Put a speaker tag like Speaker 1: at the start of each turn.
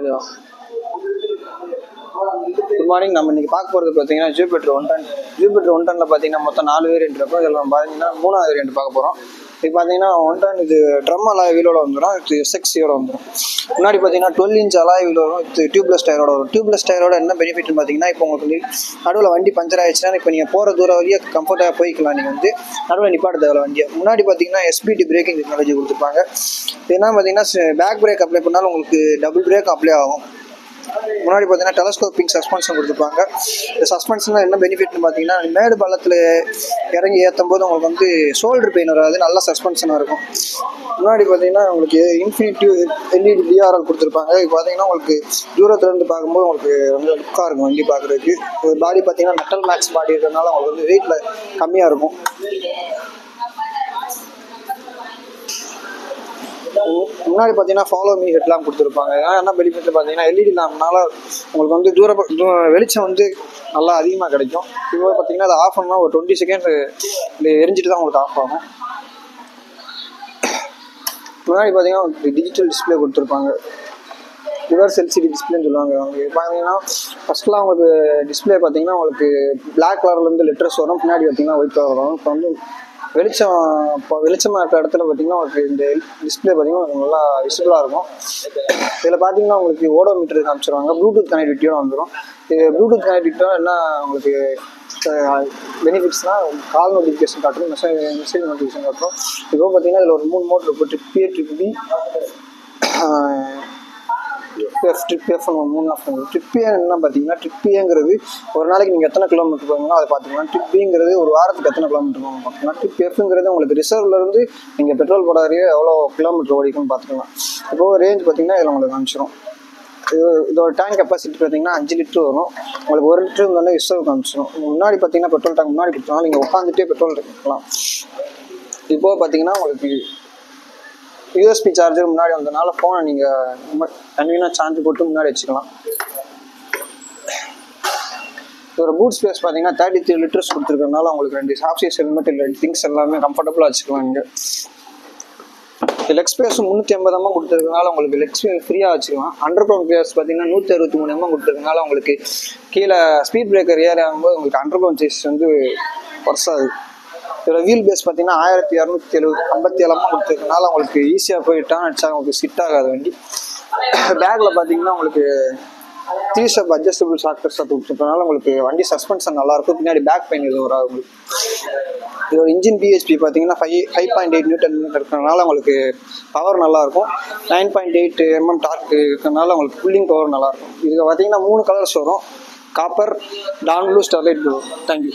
Speaker 1: ஓகேவா? Good morning. நம்ம இன்னைக்கு பார்க்க போகிறது பார்த்தீங்கன்னா ஜூபிட்டர் 110. ஜூபிட்டர் 110ல பார்த்தீங்கன்னா மொத்தம் 4 வேரியன்ட் இருக்கும். இதில் நம்ம பார்த்தீங்கன்னா 3வது வேரியன்ட் பார்க்க போகிறோம். இது பார்த்தீங்கன்னா 110 இது ட்ரம் அலாய் வீலோட வந்துடும். இது SXயோட வந்துடும். முன்னாடி பார்த்தீங்கன்னா 12 inch அலாய் வீல் வரும். இது டியூப்லெஸ் டயரோட வரும். டியூப்லெஸ் டயரோட என்ன பெனிஃபிட்னு பார்த்தீங்கன்னா, இப்போ உங்களுக்கு நடுவில் வண்டி பஞ்சர் ஆயிடுச்சுன்னா இப்போ நீங்கள் போகிற தூரம் வழியாக கம்ஃபர்ட்டாக போய்க்கலாம். நீங்கள் வந்து நடுவில் நிப்பாட்ட தேவை வண்டியை. முன்னாடி பார்த்தீங்கன்னா SBT பிரேக்கிங் டெக்னாலஜி கொடுத்துருப்பாங்க. இதுனா பார்த்தீங்கன்னா பேக் பிரேக் அப்ளை பண்ணாலும் உங்களுக்கு டபுள் பிரேக் அப்ளை ஆகும். முன்னாடி பார்த்தீங்கன்னா டெலஸ்கோப்பிங் சஸ்பென்ஷன் கொடுத்துருப்பாங்க. இந்த சஸ்பென்ஷனில் என்ன பெனிஃபிட்னு பார்த்தீங்கன்னா, மேடு பள்ளத்தில் இறங்கி ஏற்றும் போது உங்களுக்கு வந்து ஷோல்டர் பெயின் வராது, நல்ல சஸ்பென்ஷனாக இருக்கும். முன்னாடி பார்த்தீங்கன்னா உங்களுக்கு இன்ஃபினிட்டி LED DRL கொடுத்துருப்பாங்க. இது பார்த்தீங்கன்னா உங்களுக்கு தூரத்துலேருந்து பார்க்கும்போது உங்களுக்கு வந்து லுக்காக இருக்கும் வண்டி பார்க்குறதுக்கு. ஒரு பாடி பார்த்தீங்கன்னா மெட்டல் மேக்ஸ் பாடி இருக்கிறதுனால உங்களுக்கு வந்து வெயிட்டில் கம்மியாக இருக்கும். முன்னாடி பார்த்தீங்கன்னா ஃபாலோ மீ ஹெட்லாம் கொடுத்துருப்பாங்க. என்ன பெனிஃபிட் பார்த்தீங்கன்னா LED லாம்ப்னால உங்களுக்கு வந்து வெளிச்சம் வந்து நல்லா அதிகமாக கிடைக்கும். இப்போ பார்த்தீங்கன்னா அதை ஆஃப் பண்ணால் ஒரு 20 செகண்ட் எரிஞ்சிட்டு தான் உங்களுக்கு ஆஃப் ஆகும். முன்னாடி பார்த்தீங்கன்னா டிஜிட்டல் டிஸ்பிளே கொடுத்துருப்பாங்க. ரிவர்ஸ் LCD டிஸ்பிளேன்னு சொல்லுவாங்க. அவங்க பார்த்தீங்கன்னா ஃபஸ்ட்லாம் உங்களுக்கு டிஸ்பிளே பார்த்தீங்கன்னா உங்களுக்கு பிளாக் கலர்லேருந்து லெட்டர்ஸ் வரும். பின்னாடி பார்த்தீங்கன்னா ஒயிட் கலர் வரும். இப்போ வந்து வெளிச்சமாக இருக்கிற இடத்துல பார்த்தீங்கன்னா உங்களுக்கு இந்த டிஸ்பிளே பார்த்தீங்கன்னா நல்லா விசிபிளாக இருக்கும். இதில் பார்த்தீங்கன்னா உங்களுக்கு ஓடோமீட்டர் காமிச்சிருவாங்க. ப்ளூடூத் கனெக்டிவிட்டியோட வந்துடும். இது ப்ளூடூத் கனெக்டிவிட்டியோட என்ன உங்களுக்கு பெனிஃபிட்ஸ்னால் கால் நோட்டிஃபிகேஷன் காட்டும், மெசேஜ் நோட்டிஃபிகேஷன் காட்டும். இப்போ பார்த்தீங்கன்னா இதில் ஒரு 3 மோட் இருக்கும். Trip A, trip B, trip F 3 option. Trip A என்ன பார்த்தீங்கன்னா, ட்ரிப் Aங்கிறது ஒரு நாளைக்கு நீங்கள் எத்தனை கிலோமீட்டர் போவீங்களோ அதை பார்த்துக்கலாம். ட்ரிப் Bங்கிறது ஒரு வாரத்துக்கு எத்தனை கிலோமீட்டர் போகணும் பார்த்துக்கலாம். ட்ரிப் Fங்கிறது உங்களுக்கு ரிசர்வ்லேருந்து நீங்கள் பெட்ரோல் போடாதே எவ்வளோ கிலோமீட்டர் ஓடிக்குன்னு பார்த்துக்கலாம். இப்போ ரேஞ்ச் பார்த்தீங்கன்னா இதில் உங்களுக்கு காமிச்சிடும். இதோட டேங்க் கெப்பாசிட்டி பார்த்தீங்கன்னா 5 லிட்டர் வரும். உங்களுக்கு 1 லிட்டர் இருந்தாலும் ரிசர்வ் காமிச்சிடும். முன்னாடி பார்த்தீங்கன்னா பெட்ரோல் டேங்க் முன்னாடி கொடுத்தாலும் நீங்கள் உட்காந்துட்டே பெட்ரோல் எடுக்கலாம். இப்போ பார்த்தீங்கன்னா உங்களுக்கு USB சார்ஜர் முன்னாடி வந்ததுனால ஃபோனை நீங்கள் கன்வீனியாக சார்ஜ் போட்டு முன்னாடி வச்சுக்கலாம். இதோட பூட் ஸ்பேஸ் பார்த்தீங்கன்னா 33 லிட்டர்ஸ் கொடுத்துருக்கறனால உங்களுக்கு 2 சாப்சிஸ் ஹெல்மெட் இல்லை திங்ஸ் எல்லாமே கம்ஃபர்டபுளாக வச்சுக்கலாம். இங்கே லெக் ஸ்பேஸ் 350 mm கொடுத்துருக்கனால உங்களுக்கு லெக் ஸ்பேஸ் ஃப்ரீயாக வச்சுக்கலாம். அண்டர் கிரவுண்ட் ஸ்பேஸ் பார்த்தீங்கன்னா 163 mm கொடுத்துருக்கனால உங்களுக்கு கீழே ஸ்பீட் பிரேக்கர் ஏறி ஆகும்போது உங்களுக்கு அண்டர் கிரவுண்ட் ஸ்பேஸ் வந்து வருஷாது. இதோட வீல் பேஸ் பார்த்தீங்கன்னா 1657 mm கொடுத்துருக்கனால உங்களுக்கு ஈஸியாக போய் டர்ன் அடிச்சா உங்களுக்கு சிட் ஆகாது வண்டி. பேக்கில் பார்த்தீங்கன்னா உங்களுக்கு 3 ஸ்டெப் அட்ஜஸ்டபிள் ஷாக்கர்ஸாக கொடுத்துருக்கனால உங்களுக்கு வண்டி சஸ்பென்ஷன் நல்லாயிருக்கும். பின்னாடி பேக் பெயின் எதுவும் வராது உங்களுக்கு. இதோட இன்ஜின் BHP பார்த்தீங்கன்னா 5.8 Nm இருக்கிறதுனால உங்களுக்கு பவர் நல்லாயிருக்கும். 9.8 mm டார்க் இருக்கிறதுனால உங்களுக்கு கூலிங் பவர் நல்லாயிருக்கும். இதில் பார்த்தீங்கன்னா 3 கலர்ஸ் வரும்: copper, dark blue, Sterlite blue. Thank you.